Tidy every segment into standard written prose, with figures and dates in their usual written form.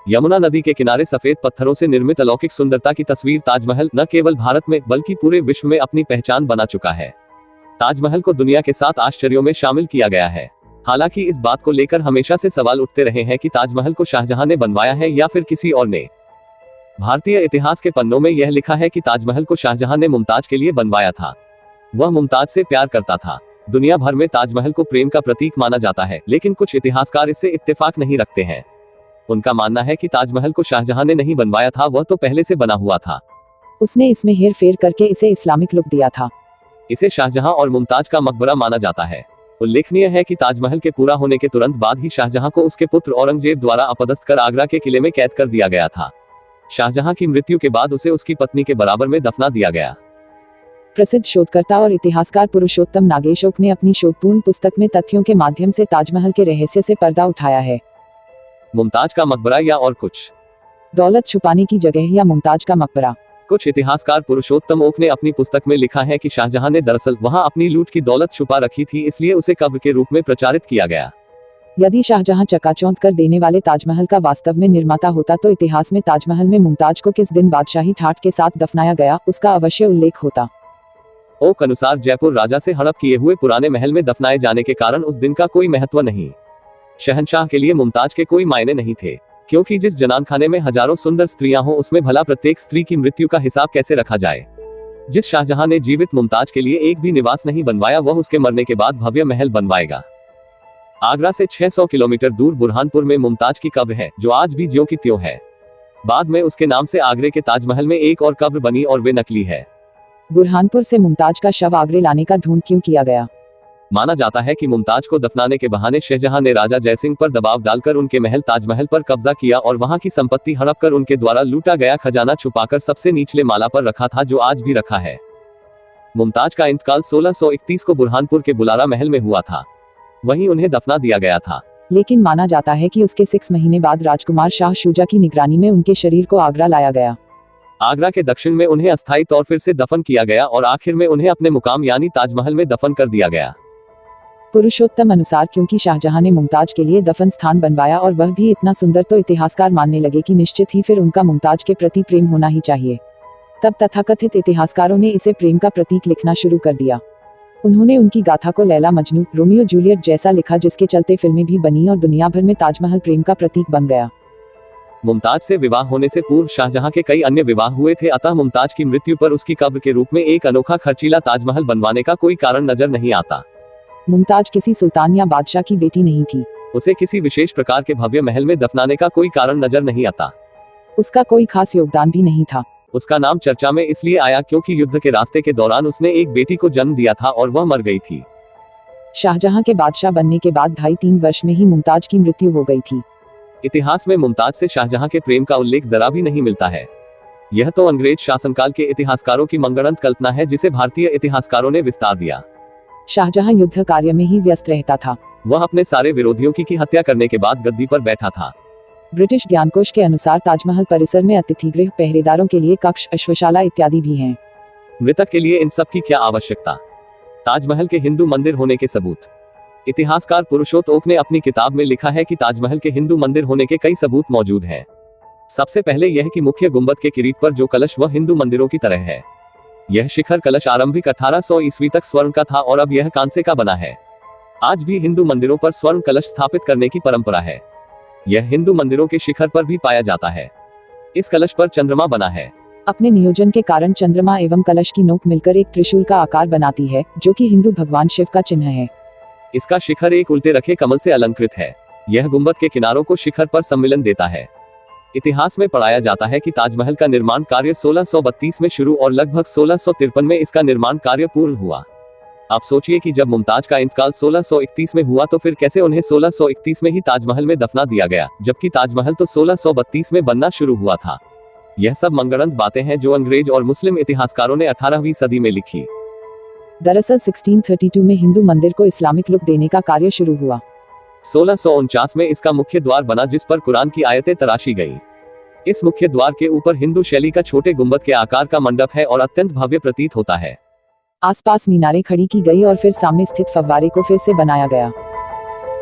यमुना नदी के किनारे सफेद पत्थरों से निर्मित अलौकिक सुंदरता की तस्वीर ताजमहल न केवल भारत में बल्कि पूरे विश्व में अपनी पहचान बना चुका है। ताजमहल को दुनिया के 7 आश्चर्यों में शामिल किया गया है। हालांकि इस बात को लेकर हमेशा से सवाल उठते रहे हैं कि ताजमहल को शाहजहां ने बनवाया है या फिर किसी और ने। भारतीय इतिहास के पन्नों में यह लिखा है कि ताजमहल को शाहजहां ने मुमताज के लिए बनवाया था। वह मुमताज से प्यार करता था। दुनिया भर में ताजमहल को प्रेम का प्रतीक माना जाता है, लेकिन कुछ इतिहासकार इससे इत्तेफाक नहीं रखते हैं। उनका मानना है कि ताजमहल को शाहजहां ने नहीं बनवाया था, वह तो पहले से बना हुआ था। उसने इसमें हेर फेर करके इसे इस्लामिक लुक दिया था। इसे शाहजहां और मुमताज का मकबरा माना जाता है। उल्लेखनीय है कि ताजमहल के पूरा होने के तुरंत बाद ही शाहजहां को उसके पुत्र औरंगजेब द्वारा अपदस्थ कर आगरा के किले में कैद कर दिया गया था। शाहजहां की मृत्यु के बाद उसे उसकी पत्नी के बराबर में दफना दिया गया। प्रसिद्ध शोधकर्ता और इतिहासकार पुरुषोत्तम नागेशोक ने अपनी शोधपूर्ण पुस्तक में तथ्यों के माध्यम से ताजमहल के रहस्य से पर्दा उठाया है। मुमताज का मकबरा या और कुछ दौलत छुपाने की जगह या मुमताज का मकबरा। कुछ इतिहासकार पुरुषोत्तम ओक ने अपनी पुस्तक में लिखा है कि शाहजहां ने दरअसल वहां अपनी लूट की दौलत छुपा रखी थी, इसलिए उसे कब्र के रूप में प्रचारित किया गया। यदि शाहजहां चकाचौंध कर देने वाले ताजमहल का वास्तव में निर्माता होता तो इतिहास में ताजमहल में मुमताज को किस दिन बादशाही ठाठ के साथ दफनाया गया उसका अवश्य उल्लेख होता। ओक अनुसार जयपुर राजा से हड़प किए हुए पुराने महल में दफनाए जाने के कारण उस दिन का कोई महत्व नहीं। शहंशाह के लिए मुमताज के कोई मायने नहीं थे, क्योंकि जिस जनानखाने में हजारों सुंदर स्त्रियां हों उसमें भला प्रत्येक स्त्री की मृत्यु का हिसाब कैसे रखा जाए। जिस शाहजहां ने जीवित मुमताज के लिए एक भी निवास नहीं बनवाया, वह उसके मरने के बाद भव्य महल बनवाएगा। आगरा से 600 किलोमीटर दूर बुरहानपुर में मुमताज की कब्र है, जो आज भी ज्यों की त्यों है। बाद में उसके नाम से आगरे के ताजमहल में एक और कब्र बनी और वे नकली है। बुरहानपुर से मुमताज का शव आगरे लाने का ढूंढ क्यों किया गया? माना जाता है कि मुमताज को दफनाने के बहाने शाहजहां ने राजा जयसिंह पर दबाव डालकर उनके महल ताजमहल पर कब्जा किया और वहां की संपत्ति हड़प कर उनके द्वारा लूटा गया खजाना छुपाकर सबसे निचले माला पर रखा था, जो आज भी रखा है। मुमताज का इंतकाल 1631 को बुरहानपुर के बुलारा महल में हुआ था। वहीं उन्हें दफना दिया गया था। लेकिन माना जाता है कि उसके 6 महीने बाद राजकुमार शाह शुजा की निगरानी में उनके शरीर को आगरा लाया गया। आगरा के दक्षिण में उन्हें अस्थायी तौर फिर से दफन किया गया और आखिर में उन्हें अपने मुकाम यानी ताजमहल में दफन कर दिया गया। पुरुषोत्तम अनुसार क्योंकि शाहजहां ने मुमताज के लिए दफन स्थान बनवाया और वह भी इतना सुंदर, तो इतिहासकार मानने लगे कि निश्चित ही फिर उनका मुमताज के प्रति प्रेम होना ही चाहिए। तब तथाकथित इतिहासकारों ने इसे प्रेम का प्रतीक लिखना शुरू कर दिया। उन्होंने उनकी गाथा को लैला मजनू, रोमियो जूलियट जैसा लिखा, जिसके चलते फिल्में भी बनी और दुनिया भर में ताजमहल प्रेम का प्रतीक बन गया। मुमताज से विवाह होने से पूर्व शाहजहां के कई अन्य विवाह हुए थे, अतः मुमताज की मृत्यु पर उसकी कब्र के रूप में एक अनोखा खर्चीला ताजमहल बनवाने का कोई कारण नजर नहीं आता। मुमताज किसी सुल्तान या बादशाह की बेटी नहीं थी। उसे किसी विशेष प्रकार के भव्य महल में दफनाने का कोई कारण नजर नहीं आता। उसका कोई खास योगदान भी नहीं था। उसका नाम चर्चा में इसलिए आया क्योंकि युद्ध के रास्ते के दौरान उसने एक बेटी को जन्म दिया था और वह मर गई थी। शाहजहां के बादशाह बनने के बाद 2.5-3 वर्ष में ही मुमताज की मृत्यु हो गई थी। इतिहास में मुमताज से शाहजहां के प्रेम का उल्लेख जरा भी नहीं मिलता है। यह तो अंग्रेज शासनकाल के इतिहासकारों की मनगढ़ंत कल्पना है, जिसे भारतीय इतिहासकारों ने विस्तार दिया। शाहजहां युद्ध कार्य में ही व्यस्त रहता था। वह अपने सारे विरोधियों की हत्या करने के बाद गद्दी पर बैठा था। ब्रिटिश ज्ञानकोश के अनुसार ताजमहल परिसर में अतिथिगृह, पहरेदारों के लिए कक्ष, अश्वशाला इत्यादि भी हैं। मृतक के लिए इन सब की क्या आवश्यकता? ताजमहल के हिंदू मंदिर होने के सबूत। इतिहासकार पुरुषोत्तम ओक ने अपनी किताब में लिखा है कि ताजमहल के हिंदू मंदिर होने के कई सबूत मौजूद हैं। सबसे पहले यह कि मुख्य गुंबद के किरीट पर जो कलश वह हिंदू मंदिरों की तरह है। यह शिखर कलश आरंभिक 1800 ईस्वी तक स्वर्ण का था और अब यह कांसे का बना है। आज भी हिंदू मंदिरों पर स्वर्ण कलश स्थापित करने की परंपरा है। यह हिंदू मंदिरों के शिखर पर भी पाया जाता है। इस कलश पर चंद्रमा बना है। अपने नियोजन के कारण चंद्रमा एवं कलश की नोक मिलकर एक त्रिशूल का आकार बनाती है, जो कि हिंदू भगवान शिव का चिन्ह है। इसका शिखर एक उल्टे रखे कमल से अलंकृत है। यह गुंबद के किनारों को शिखर पर सम्मिलन देता है। इतिहास में पढ़ाया जाता है कि ताजमहल का निर्माण कार्य 1632 में शुरू और लगभग 1653 में इसका निर्माण कार्य पूर्ण हुआ। आप सोचिए कि जब मुमताज का इंतकाल 1631 में हुआ तो फिर कैसे उन्हें 1631 में ही ताजमहल में दफना दिया गया, जबकि ताजमहल तो 1632 में बनना शुरू हुआ था। यह सब मनगढ़ंत बातें हैं जो अंग्रेज और मुस्लिम इतिहासकारों ने 18वीं सदी में लिखी। दरअसल 1632 में हिंदू मंदिर को इस्लामिक लुक देने का कार्य शुरू हुआ। 1649 में इसका मुख्य द्वार बना, जिस पर कुरान की आयतें तराशी गई। इस मुख्य द्वार के ऊपर हिंदू शैली का छोटे गुंबद के आकार का मंडप है और अत्यंत भव्य प्रतीत होता है। आसपास मीनारें खड़ी की गई और फिर सामने स्थित फव्वारे को फिर से बनाया गया।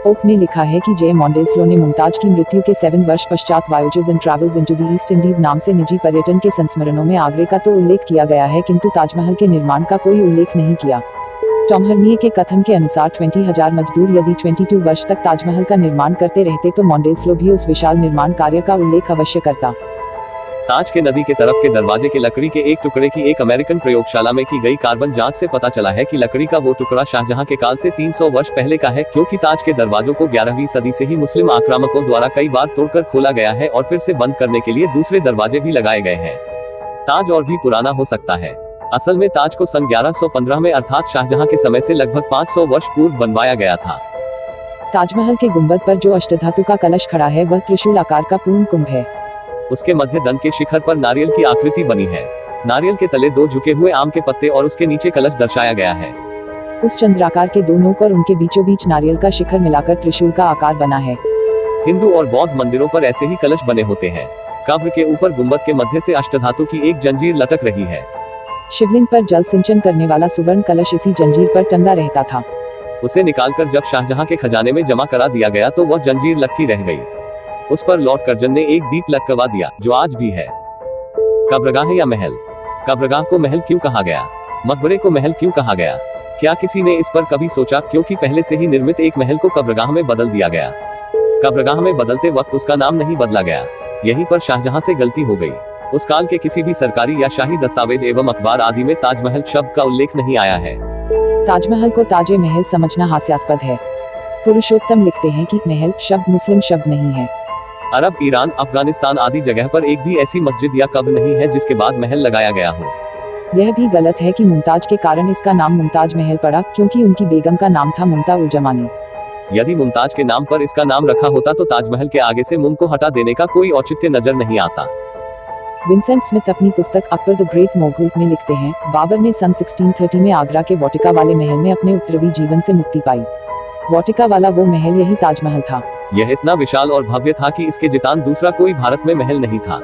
ओक ने लिखा है कि जे मॉन्डेल्सलो ने मुमताज की मृत्यु के 7 वर्ष पश्चात voyages and travels into the East Indies नाम से निजी पर्यटन के संस्मरणों में आगरे का तो उल्लेख किया गया है, किंतु ताजमहल के निर्माण का कोई उल्लेख नहीं किया। टॉम हर्निए के कथन के अनुसार 20,000 मजदूर यदि 22 वर्ष तक ताजमहल का निर्माण करते रहते तो मॉन्डेल्सलो भी उस विशाल निर्माण कार्य का उल्लेख अवश्य करता। ताज के नदी के तरफ के दरवाजे के लकड़ी के एक टुकड़े की एक अमेरिकन प्रयोगशाला में की गई कार्बन जांच से पता चला है कि लकड़ी का वो टुकड़ा शाहजहां के काल से 300 वर्ष पहले का है, क्योंकि ताज के दरवाजों को 11वीं सदी से ही मुस्लिम आक्रामकों द्वारा कई बार तोड़कर खोला गया है और फिर से बंद करने के लिए दूसरे दरवाजे भी लगाए गए हैं। ताज और भी पुराना हो सकता है। असल में ताज को सन 1115 में अर्थात शाहजहां के समय से लगभग 500 वर्ष पूर्व बनवाया गया था। ताजमहल के गुंबद पर जो अष्टधातु का कलश खड़ा है वह त्रिशूल आकार का पूर्ण कुंभ है। उसके मध्य दंड के शिखर पर नारियल की आकृति बनी है। नारियल के तले 2 झुके हुए आम के पत्ते और उसके नीचे कलश दर्शाया गया है। उस चंद्राकार के 2 नोक और उनके बीचों बीच नारियल का शिखर मिलाकर त्रिशूल का आकार बना है। हिंदू और बौद्ध मंदिरों पर ऐसे ही कलश बने होते हैं। कब्र के ऊपर गुंबद के मध्य से अष्टधातु की एक जंजीर लटक रही है। शिवलिंग पर जल सिंचन करने वाला सुवर्ण कलश इसी जंजीर पर टंगा रहता था। उसे निकालकर जब शाहजहां के खजाने में जमा करा दिया गया तो वह जंजीर लटकी रह गई। उस पर लॉर्ड कर्जन ने एक दीप लटकवा दिया, जो आज भी है। कब्रगाह या महल? कब्रगाह को महल क्यों कहा गया? मकबरे को महल क्यों कहा गया? क्या किसी ने इस पर कभी सोचा? क्योंकि पहले से ही निर्मित एक महल को कब्रगाह में बदल दिया गया। कब्रगाह में बदलते वक्त उसका नाम नहीं बदला गया। यहीं पर शाहजहां से गलती हो गई। उस काल के किसी भी सरकारी या शाही दस्तावेज एवं अखबार आदि में ताजमहल शब्द का उल्लेख नहीं आया है। ताजमहल को ताजे महल समझना हास्यास्पद है। पुरुषोत्तम लिखते हैं कि महल शब्द मुस्लिम शब्द नहीं है। अरब, ईरान, अफगानिस्तान आदि जगह पर एक भी ऐसी मस्जिद या कब्र नहीं है जिसके बाद महल लगाया गया हो। यह भी गलत है कि मुमताज के कारण इसका नाम मुमताज महल पड़ा, क्योंकि उनकी बेगम का नाम था मुमता उल जमानी। यदि मुमताज के नाम पर इसका नाम रखा होता तो ताजमहल के आगे से मुम को हटा देने का कोई औचित्य नजर नहीं आता। विंसेंट स्मिथ अपनी पुस्तक अकबर द ग्रेट मोगल में लिखते हैं, बाबर ने सन 1630 में आगरा के वाटिका वाले महल में अपने उपद्रवी जीवन से मुक्ति पाई। वाटिका वाला वो महल यही ताजमहल था। यह इतना विशाल और भव्य था कि इसके जितान दूसरा कोई भारत में महल नहीं था।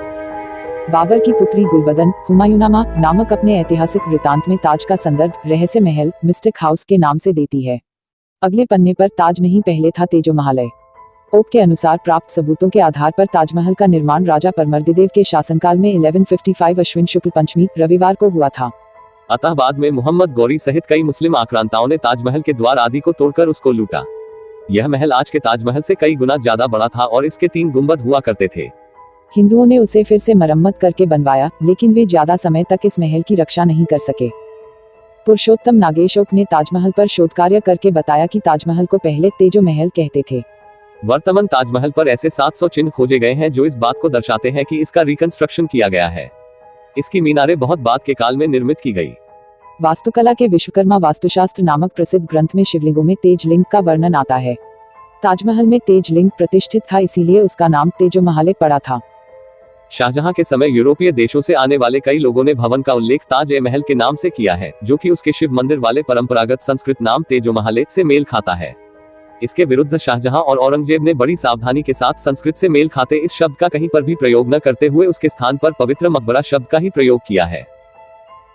बाबर की पुत्री गुलबदन हुमायूनामा नामक अपने ऐतिहासिक वृतांत में ताज का संदर्भ रहस्य महल मिस्टिक हाउस के नाम से देती है। अगले पन्ने पर ताज नहीं, पहले था तेजो महालय। ओक के अनुसार प्राप्त सबूतों के आधार पर ताजमहल का निर्माण राजा परमर्दिदेव के शासनकाल में 1155 अश्विन शुक्ल पंचमी रविवार को हुआ था। अतः बाद में मोहम्मद गौरी सहित कई मुस्लिम आक्रांताओं ने ताजमहल के द्वार आदि को तोड़कर उसको लूटा। यह महल आज के ताजमहल से कई गुना ज्यादा बड़ा था और इसके 3 गुंबद हुआ करते थे। हिंदुओं ने उसे फिर से मरम्मत करके बनवाया, लेकिन वे ज्यादा समय तक इस महल की रक्षा नहीं कर सके। पुरुषोत्तम नागेशोक ने ताजमहल पर शोध कार्य करके बताया कि ताजमहल को पहले तेजो महल कहते थे। वर्तमान ताजमहल पर ऐसे 700 चिन्ह खोजे गए हैं जो इस बात को दर्शाते हैं कि इसका रिकंस्ट्रक्शन किया गया है। इसकी मीनारें बहुत बाद के काल में निर्मित की गई। वास्तुकला के विश्वकर्मा वास्तुशास्त्र नामक प्रसिद्ध ग्रंथ में शिवलिंगों में तेज लिंग का वर्णन आता है। ताजमहल में तेज लिंग प्रतिष्ठित था, इसीलिए उसका नाम तेजो महाले पड़ा था। शाहजहां के समय यूरोपीय देशों से आने वाले कई लोगों ने भवन का उल्लेख ताज ए महल के नाम से किया है, जो कि उसके शिव मंदिर वाले परंपरागत संस्कृत नाम तेजो महाले से मेल खाता है। इसके विरुद्ध शाहजहां और औरंगजेब ने बड़ी सावधानी के साथ संस्कृत से मेल खाते इस शब्द का कहीं पर भी प्रयोग न करते हुए उसके स्थान पर पवित्र मकबरा शब्द का ही प्रयोग किया है।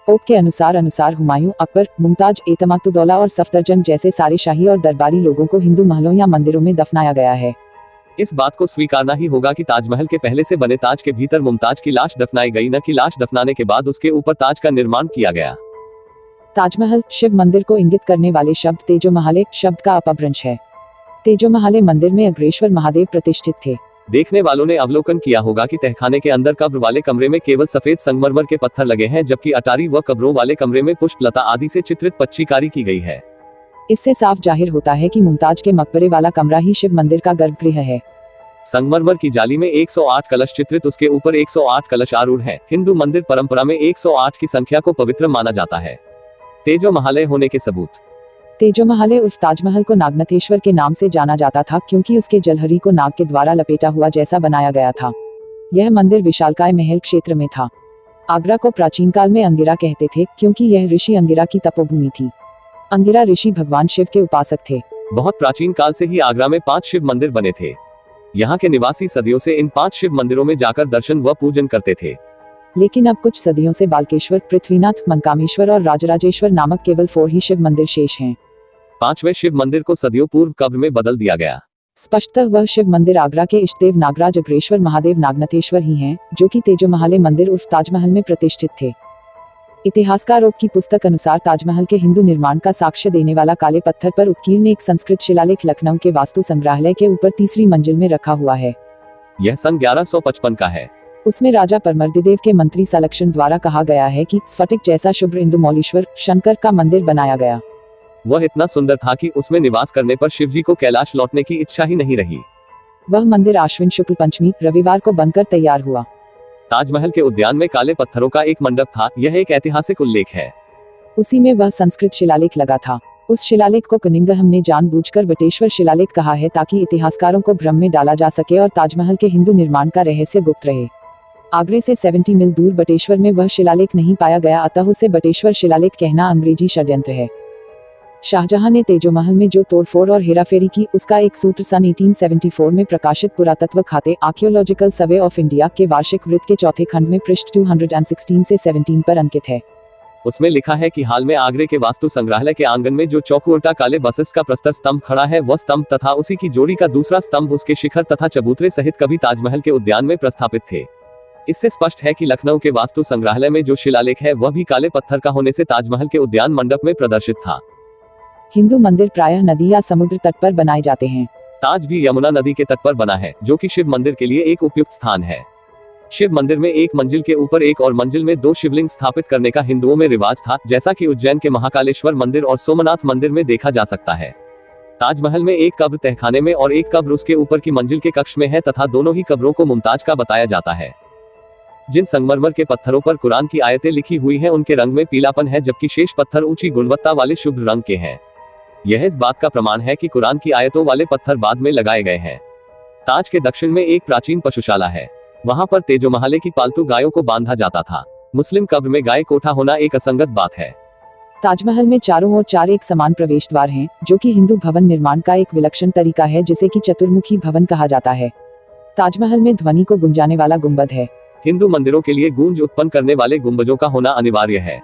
ओक के अनुसार हुमायूं, अकबर, मुमताज, एतमादुद्दौला और सफदरजंग जैसे सारे शाही और दरबारी लोगों को हिंदू महलों या मंदिरों में दफनाया गया है। इस बात को स्वीकारना ही होगा कि ताजमहल के पहले से बने ताज के भीतर मुमताज की लाश दफनाई गई, न कि लाश दफनाने के बाद उसके ऊपर ताज का निर्माण किया गया। ताजमहल शिव मंदिर को इंगित करने वाले शब्द तेजो महाले शब्द का अपभ्रंश है। तेजो महाले मंदिर में अग्रेश्वर महादेव प्रतिष्ठित थे। देखने वालों ने अवलोकन किया होगा कि तहखाने के अंदर कब्र वाले कमरे में केवल सफेद संगमरमर के पत्थर लगे हैं, जबकि अटारी व कब्रों वाले कमरे में पुष्प लता आदि से चित्रित पच्चीकारी की गई है। इससे साफ जाहिर होता है कि मुमताज के मकबरे वाला कमरा ही शिव मंदिर का गर्भगृह है। संगमरमर की जाली में 108 कलश चित्रित, उसके ऊपर 108 कलश आरूढ़ हैं। हिंदू मंदिर परंपरा में 108 की संख्या को पवित्र माना जाता है। तेजो महालय होने के सबूत। तेजो महाले उर्फ ताजमहल को नागनाथेश्वर के नाम से जाना जाता था, क्योंकि उसके जलहरी को नाग के द्वारा लपेटा हुआ जैसा बनाया गया था। यह मंदिर विशालकाय महल क्षेत्र में था। आगरा को प्राचीन काल में अंगिरा कहते थे, क्योंकि यह ऋषि अंगिरा की तपोभूमि थी। अंगिरा ऋषि भगवान शिव के उपासक थे। बहुत प्राचीन काल से ही आगरा में 5 शिव मंदिर बने थे। यहाँ के निवासी सदियों से इन 5 शिव मंदिरों में जाकर दर्शन व पूजन करते थे। लेकिन अब कुछ सदियों से बालकेश्वर, पृथ्वीनाथ, मनकामेश्वर और राजराजेश्वर नामक केवल 4 ही शिव मंदिर शेष हैं। 5वें शिव मंदिर को सदियों पूर्व कब्र में बदल दिया गया। स्पष्टतः वह शिव मंदिर आगरा के इष्टदेव नागराज अग्रेश्वर महादेव नागनाथेश्वर ही हैं, जो कि तेजोमहल मंदिर उर्फ ताजमहल में प्रतिष्ठित थे। इतिहासकार की पुस्तक अनुसार ताजमहल के हिंदू निर्माण का साक्ष्य देने वाला काले पत्थर पर उत्कीर्ण एक संस्कृत शिलालेख लखनऊ के वास्तु संग्रहालय के ऊपर तीसरी मंजिल में रखा हुआ है। यह सन 1155 का है। उसमें राजा परमर्दिदेव के मंत्री सलक्षण द्वारा कहा गया है कि स्फटिक जैसा शुभ्र इंदुमौलीश्वर शंकर का मंदिर बनाया गया। वह इतना सुंदर था कि उसमें निवास करने पर शिवजी को कैलाश लौटने की इच्छा ही नहीं रही। वह मंदिर आश्विन शुक्ल पंचमी रविवार को बनकर तैयार हुआ। ताजमहल के उद्यान में काले पत्थरों का एक मंडप था। यह एक ऐतिहासिक उल्लेख है। उसी में वह संस्कृत शिलालेख लगा था। उस शिलालेख को कनिंघम ने जानबूझकर वटेश्वर शिलालेख कहा है ताकि इतिहासकारों को भ्रम में डाला जा सके और ताजमहल के हिंदू निर्माण का रहस्य गुप्त रहे। आगरे से 70 मील दूर बटेश्वर में वह शिलालेख नहीं पाया गया, अतः उसे बटेश्वर शिलालेख कहना अंग्रेजी षड्यंत्र है। शाहजहां ने तेजोमहल में जो तोड़फोड़ और हेराफेरी की, उसका एक सूत्र सन 1874 में प्रकाशित पुरातत्व खाते आर्कियोलॉजिकल सर्वे ऑफ इंडिया के वार्षिक वृत्त के चौथे खंड में पृष्ठ 216 से 17 पर अंकित है। उसमें लिखा है कि हाल में आगरे के वास्तु संग्रहालय के आंगन में जो चौखुटा काले बसिस्ट का प्रस्तर स्तंभ खड़ा है, वह स्तंभ तथा उसी की जोड़ी का दूसरा स्तंभ उसके शिखर तथा चबूतरे सहित कभी ताजमहल के उद्यान में प्रस्थापित थे। इससे स्पष्ट है कि लखनऊ के वास्तु संग्रहालय में जो शिलालेख है वह भी काले पत्थर का होने से ताजमहल के उद्यान मंडप में प्रदर्शित था। हिंदू मंदिर प्रायः नदी या समुद्र तट पर बनाए जाते हैं। ताज भी यमुना नदी के तट पर बना है, जो कि शिव मंदिर के लिए एक उपयुक्त स्थान है। शिव मंदिर में एक मंजिल के ऊपर एक और मंजिल में 2 शिवलिंग स्थापित करने का हिंदुओं में रिवाज था, जैसा कि उज्जैन के महाकालेश्वर मंदिर और सोमनाथ मंदिर में देखा जा सकता है। ताजमहल में एक कब्र तहखाने में और एक कब्र उसके ऊपर की मंजिल के कक्ष में है तथा दोनों ही कब्रों को मुमताज का बताया जाता है। जिन संगमरमर के पत्थरों पर कुरान की आयतें लिखी हुई हैं, उनके रंग में पीलापन है, जबकि शेष पत्थर ऊंची गुणवत्ता वाले शुभ्र रंग के हैं। यह इस बात का प्रमाण है कि कुरान की आयतों वाले पत्थर बाद में लगाए गए हैं। ताज के दक्षिण में एक प्राचीन पशुशाला है। वहां पर तेजोमहल की पालतू गायों को बांधा जाता था। मुस्लिम कब्र में गाय कोठा होना एक असंगत बात है। ताजमहल में चारों ओर 4 एक समान प्रवेश द्वार हैं, जो कि हिंदू भवन निर्माण का एक विलक्षण तरीका है, जिसे कि चतुर्मुखी भवन कहा जाता है। ताजमहल में ध्वनि को गुंजाने वाला गुंबद है। हिंदू मंदिरों के लिए गूंज उत्पन्न करने वाले गुंबजों का होना अनिवार्य है।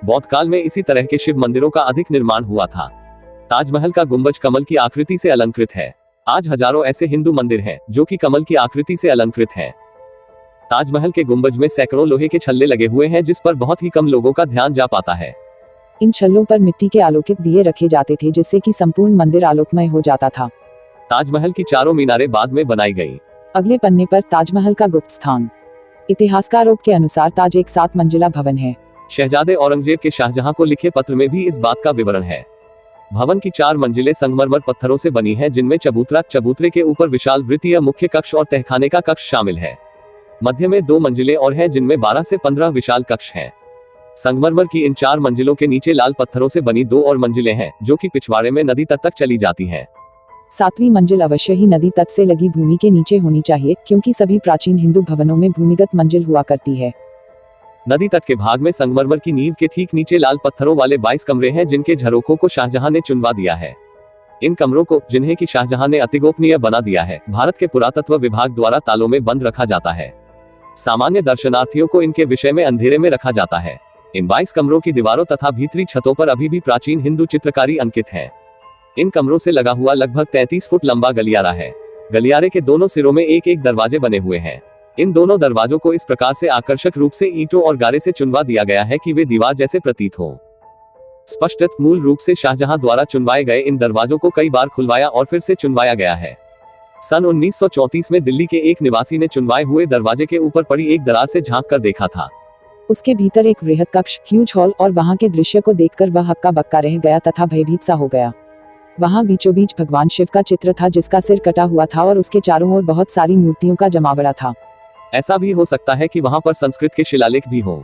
बौद्ध काल में इसी तरह के शिव मंदिरों का अधिक निर्माण हुआ था। ताजमहल का गुंबज कमल की आकृति से अलंकृत है। आज हजारों ऐसे हिंदू मंदिर हैं जो कि कमल की आकृति से अलंकृत हैं। ताजमहल के गुंबज में सैकड़ों लोहे के छल्ले लगे हुए हैं, जिस पर बहुत ही कम लोगों का ध्यान जा पाता है। इन छल्लों पर मिट्टी के आलोकित दिए रखे जाते थे, जिससे कि संपूर्ण मंदिर आलोकमय हो जाता था। ताजमहल की चारों मीनारें बाद में बनाई गई। अगले पन्ने पर ताजमहल का गुप्त स्थान। इतिहासकारों के अनुसार ताज एक 7 मंजिला भवन है। शहजादे औरंगजेब के शाहजहां को लिखे पत्र में भी इस बात का विवरण है। भवन की 4 मंजिलें संगमरमर पत्थरों से बनी हैं, जिनमें चबूतरे के ऊपर विशाल वृत्तीय मुख्य कक्ष और तहखाने का कक्ष शामिल है। मध्य में 2 मंजिलें और हैं, जिनमें 12 से 15 विशाल कक्ष हैं। संगमरमर की इन 4 मंजिलों के नीचे लाल पत्थरों से बनी 2 और मंजिलें हैं, जो कि पिछवाड़े में नदी तट तक चली जाती हैं। 7वीं मंजिल अवश्य ही नदी तट से लगी भूमि के नीचे होनी चाहिए, क्योंकि सभी प्राचीन हिंदू भवनों में भूमिगत मंजिल हुआ करती है। नदी तट के भाग में संगमरमर की नींव के ठीक नीचे लाल पत्थरों वाले 22 कमरे हैं, जिनके झरोखों को शाहजहां ने चुनवा दिया है। इन कमरों को, जिन्हें कि शाहजहां ने अतिगोपनीय बना दिया है, भारत के पुरातत्व विभाग द्वारा तालों में बंद रखा जाता है। सामान्य दर्शनार्थियों को इनके विषय में अंधेरे में रखा जाता है। इन 22 कमरों की दीवारों तथा भीतरी छतों पर अभी भी प्राचीन हिंदू चित्रकारी अंकित है। इन कमरों से लगा हुआ लगभग 33 फुट लंबा गलियारा है। गलियारे के दोनों सिरों में एक एक दरवाजे बने हुए हैं। इन दोनों दरवाजों को इस प्रकार से आकर्षक रूप से ईंटों और गारे से चुनवा दिया गया है कि वे दीवार जैसे प्रतीत हो। स्पष्टत मूल रूप से शाहजहां द्वारा चुनवाए गए इन दरवाजों को कई बार खुलवाया और फिर से चुनवाया गया है। सन 1934 में दिल्ली के एक निवासी ने चुनवाए हुए दरवाजे के ऊपर पड़ी एक दरार से झांक कर देखा था। उसके भीतर एक वृहद कक्ष, ह्यूज हॉल, और वहां के दृश्य को देखकर वह हक्का बक्का रह गया तथा भयभीत सा हो गया। वहां बीचों बीच भगवान शिव का चित्र था, जिसका सिर कटा हुआ था और उसके चारों ओर बहुत सारी मूर्तियों का जमावड़ा था। ऐसा भी हो सकता है कि वहां पर संस्कृत के शिलालेख भी हों।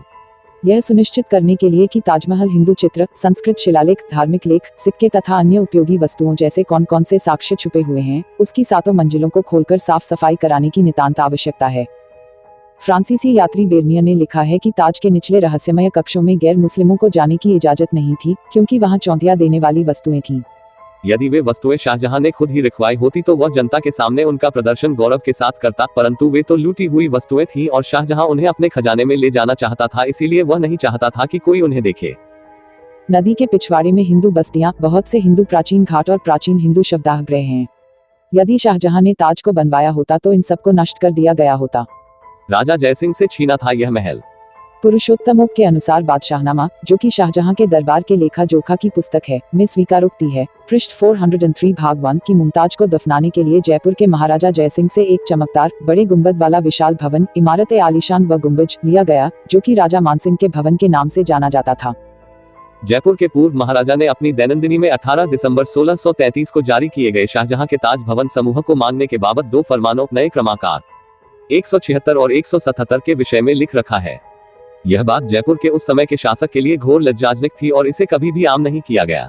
यह सुनिश्चित करने के लिए कि ताजमहल हिंदू चित्र, संस्कृत शिलालेख, धार्मिक लेख, सिक्के तथा अन्य उपयोगी वस्तुओं जैसे कौन कौन से साक्ष्य छुपे हुए हैं, उसकी 7 मंजिलों को खोलकर साफ सफाई कराने की नितांत आवश्यकता है। फ्रांसीसी यात्री बेरनियर ने लिखा है कि ताज के निचले रहस्यमय कक्षों में गैर मुस्लिमों को जाने की इजाजत नहीं थी, क्योंकि वहां चौंधिया देने वाली वस्तुएं थीं। यदि वे वस्तुएं शाहजहां ने खुद ही रखवाई होती तो वह जनता के सामने उनका प्रदर्शन गौरव के साथ करता, परंतु वे तो लूटी हुई वस्तुएं थीं और शाहजहां उन्हें अपने खजाने में ले जाना चाहता था, इसीलिए वह नहीं चाहता था कि कोई उन्हें देखे। नदी के पिछवाड़े में हिंदू बस्तियां, बहुत से हिंदू प्राचीन घाट और प्राचीन हिंदू शवदाह गृह हैं। यदि शाहजहां ने ताज को बनवाया होता तो इन सबको नष्ट कर दिया गया होता। राजा जयसिंह से छीना था यह महल। पुरुषोत्तमों के अनुसार बादशाहनामा, जो कि शाहजहां के दरबार के लेखा जोखा की पुस्तक है, में स्वीकारोक्ति है, पृष्ठ 403 भाग 1 की मुमताज को दफनाने के लिए जयपुर के महाराजा जयसिंह से एक चमकदार, बड़े गुंबद वाला विशाल भवन, इमारत आलीशान व गुंबज लिया गया, जो कि राजा मानसिंह के भवन के नाम से जाना जाता था। जयपुर के पूर्व महाराजा ने अपनी दैनंदिनी में 18 दिसंबर 1633 को जारी किए गए शाहजहां के ताज भवन समूह को मांगने के बाबत 2 फरमानों, नए क्रमांक 176 और 177 के विषय में लिख रखा है। यह बात जयपुर के उस समय के शासक के लिए घोर लज्जाजनक थी और इसे कभी भी आम नहीं किया गया।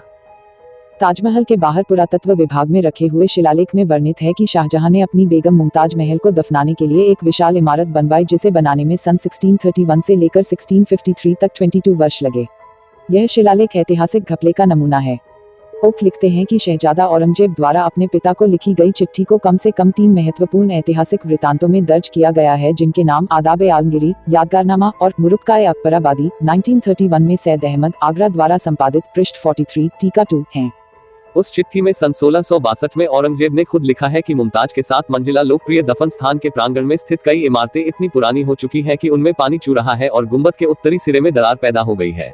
ताजमहल के बाहर पुरातत्व विभाग में रखे हुए शिलालेख में वर्णित है कि शाहजहां ने अपनी बेगम मुमताज महल को दफनाने के लिए एक विशाल इमारत बनवाई, जिसे बनाने में सन 1631 से लेकर 1653 तक 22 वर्ष लगे। यह शिलालेख ऐतिहासिक घपले का नमूना है। ओक लिखते हैं कि शहजादा औरंगजेब द्वारा अपने पिता को लिखी गई चिट्ठी को कम से कम 3 महत्वपूर्ण ऐतिहासिक वृत्तांतों में दर्ज किया गया है, जिनके नाम आदाब आलमगिरी, यादगारनामा और मुरुक्काए अकबराबादी 1931 में सैयद अहमद आगरा द्वारा संपादित पृष्ठ 43 टीका 2 हैं। उस चिट्ठी में सन 1662 में औरंगजेब ने खुद लिखा है कि मुमताज के 7 मंजिला लोकप्रिय दफन स्थान के प्रांगण में स्थित कई इमारतें इतनी पुरानी हो चुकी हैं कि उनमें पानी चू रहा है और गुंबद के उत्तरी सिरे में दरार पैदा हो गई है।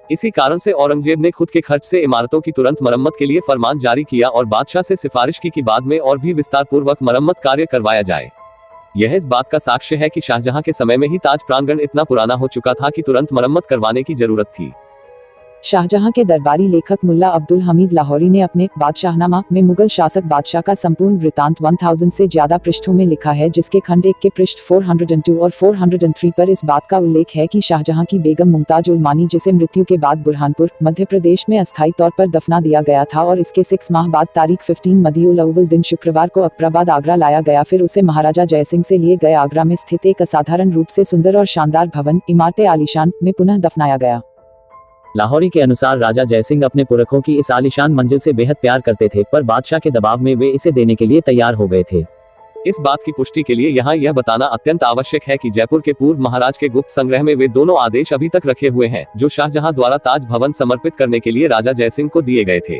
इसी कारण से औरंगजेब ने खुद के खर्च से इमारतों की तुरंत मरम्मत के लिए फरमान जारी किया और बादशाह से सिफारिश की कि बाद में और भी विस्तार पूर्वक मरम्मत कार्य करवाया जाए। यह इस बात का साक्ष्य है कि शाहजहां के समय में ही ताज प्रांगण इतना पुराना हो चुका था कि तुरंत मरम्मत करवाने की जरूरत थी। शाहजहां के दरबारी लेखक मुल्ला अब्दुल हमीद लाहौरी ने अपने बादशाहनामा में मुगल शासक बादशाह का संपूर्ण वृत्तांत 1000 से ज्यादा पृष्ठों में लिखा है, जिसके खंड 1 के पृष्ठ 402 और 403 पर इस बात का उल्लेख है कि शाहजहां की बेगम मुमताज उल मानी, जिसे मृत्यु के बाद बुरहानपुर, मध्य प्रदेश में अस्थायी तौर पर दफना दिया गया था और इसके 6 माह बाद तारीख 15 मदीउल अव्वल दिन शुक्रवार को अकबराबाद आगरा लाया गया, फिर उसे महाराजा जयसिंह से लिए गए आगरा में स्थित एक असाधारण रूप से सुंदर और शानदार भवन, इमारत आलीशान में पुनः दफनाया गया। लाहौरी के अनुसार राजा जयसिंह अपने पुरखों की इस आलीशान मंजिल से बेहद प्यार करते थे, पर बादशाह के दबाव में वे इसे देने के लिए तैयार हो गए थे। इस बात की पुष्टि के लिए यहाँ यह बताना अत्यंत आवश्यक है कि जयपुर के पूर्व महाराज के गुप्त संग्रह में वे दोनों आदेश अभी तक रखे हुए हैं, जो शाहजहां द्वारा ताज भवन समर्पित करने के लिए राजा जयसिंह को दिए गए थे।